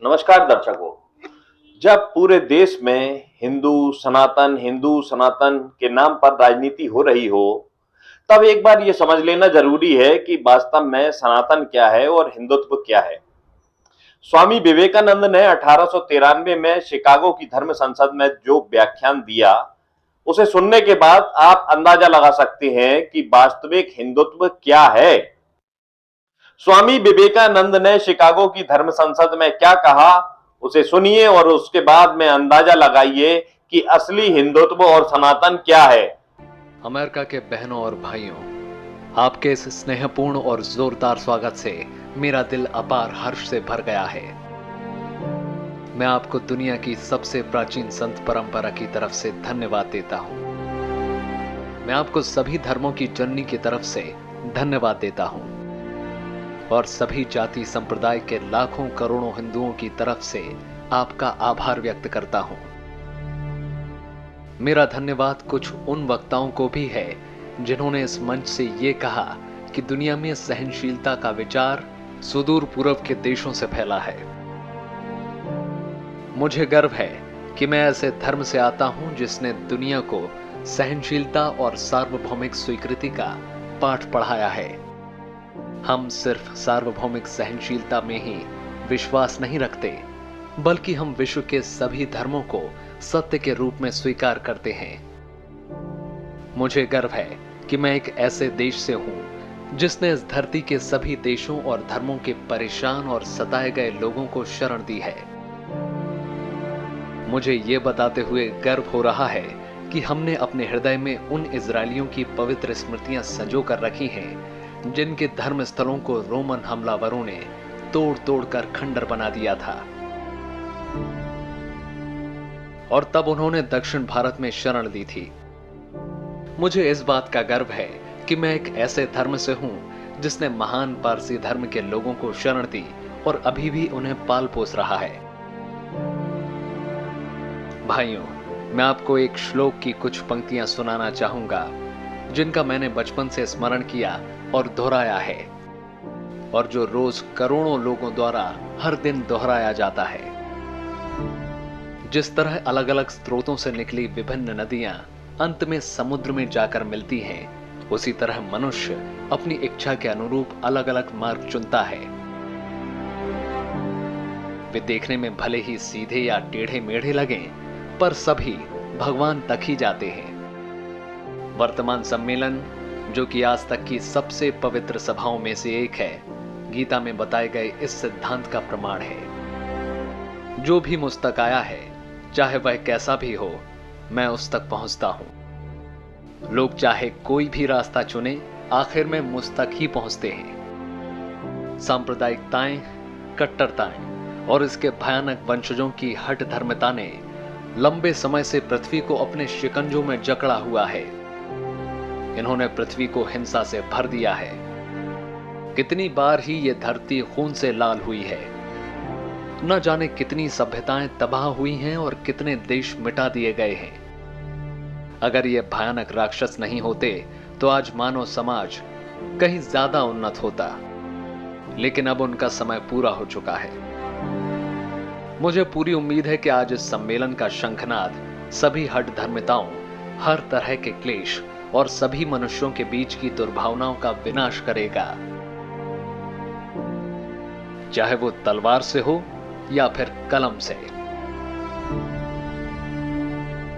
नमस्कार दर्शकों। जब पूरे देश में हिंदू सनातन के नाम पर राजनीति हो रही हो, तब एक बार ये समझ लेना जरूरी है कि वास्तव में सनातन क्या है और हिंदुत्व क्या है। स्वामी विवेकानंद ने 1893 में शिकागो की धर्म संसद में जो व्याख्यान दिया, उसे सुनने के बाद आप अंदाजा लगा सकते हैं कि वास्तविक हिंदुत्व क्या है। स्वामी विवेकानंद ने शिकागो की धर्म संसद में क्या कहा, उसे सुनिए और उसके बाद में अंदाजा लगाइए कि असली हिंदुत्व और सनातन क्या है। अमेरिका के बहनों और भाइयों, आपके इस स्नेहपूर्ण और जोरदार स्वागत से मेरा दिल अपार हर्ष से भर गया है। मैं आपको दुनिया की सबसे प्राचीन संत परंपरा की तरफ से धन्यवाद देता हूं। मैं आपको सभी धर्मों की जननी की तरफ से धन्यवाद देता हूं और सभी जाति संप्रदाय के लाखों करोड़ों हिंदुओं की तरफ से आपका आभार व्यक्त करता हूं। मेरा धन्यवाद कुछ उन वक्ताओं को भी है जिन्होंने इस मंच से ये कहा कि दुनिया में सहनशीलता का विचार सुदूर पूर्व के देशों से फैला है। मुझे गर्व है कि मैं ऐसे धर्म से आता हूं जिसने दुनिया को सहनशीलता और सार्वभौमिक स्वीकृति का पाठ पढ़ाया है। हम सिर्फ सार्वभौमिक सहनशीलता में ही विश्वास नहीं रखते, बल्कि हम विश्व के सभी धर्मों को सत्य के रूप में स्वीकार करते हैं। मुझे गर्व है कि मैं एक ऐसे देश से हूं जिसने इस धरती के सभी देशों और धर्मों के परेशान और सताए गए लोगों को शरण दी है। मुझे ये बताते हुए गर्व हो रहा है कि हमने अपने हृदय में उन इजरायलियों की पवित्र स्मृतियां संजो कर रखी हैं जिनके धर्म स्थलों को रोमन हमलावरों ने तोड़ तोड़ कर खंडर बना दिया था और तब उन्होंने दक्षिण भारत में शरण ली थी। मुझे इस बात का गर्व है कि मैं एक ऐसे धर्म से हूं जिसने महान पारसी धर्म के लोगों को शरण दी और अभी भी उन्हें पाल पोस रहा है। भाइयों, मैं आपको एक श्लोक की कुछ पंक्तियां सुनाना चाहूंगा जिनका मैंने बचपन से स्मरण किया और दोहराया है और जो रोज करोड़ों लोगों द्वारा हर दिन दोहराया जाता है। जिस तरह अलग अलग स्रोतों से निकली विभिन्न नदियां अंत में समुद्र में जाकर मिलती हैं, उसी तरह मनुष्य अपनी इच्छा के अनुरूप अलग अलग मार्ग चुनता है। वे देखने में भले ही सीधे या टेढ़े मेढ़े लगें, पर सभी भगवान तक ही जाते हैं। वर्तमान सम्मेलन, जो कि आज तक की सबसे पवित्र सभाओं में से एक है, गीता में बताए गए इस सिद्धांत का प्रमाण है। जो भी मुझ तक आया है, चाहे वह कैसा भी हो, मैं उस तक पहुंचता हूं। लोग चाहे कोई भी रास्ता चुने, आखिर में मुझ तक ही पहुंचते हैं। सांप्रदायिकताएं, कट्टरताएं और इसके भयानक वंशजों की हठ धर्मता ने लंबे समय से पृथ्वी को अपने शिकंजों में जकड़ा हुआ है। इन्होंने पृथ्वी को हिंसा से भर दिया है। कितनी बार ही ये धरती खून से लाल हुई है। न जाने कितनी सभ्यताएं तबाह हुई हैं और कितने देश मिटा दिए गए हैं। अगर ये भयानक राक्षस नहीं होते तो आज मानव समाज कहीं ज्यादा उन्नत होता, लेकिन अब उनका समय पूरा हो चुका है। मुझे पूरी उम्मीद है कि आज इस सम्मेलन का शंखनाद सभी हठ धर्मिताओं, हर तरह के क्लेश और सभी मनुष्यों के बीच की दुर्भावनाओं का विनाश करेगा, चाहे वो तलवार से हो या फिर कलम से।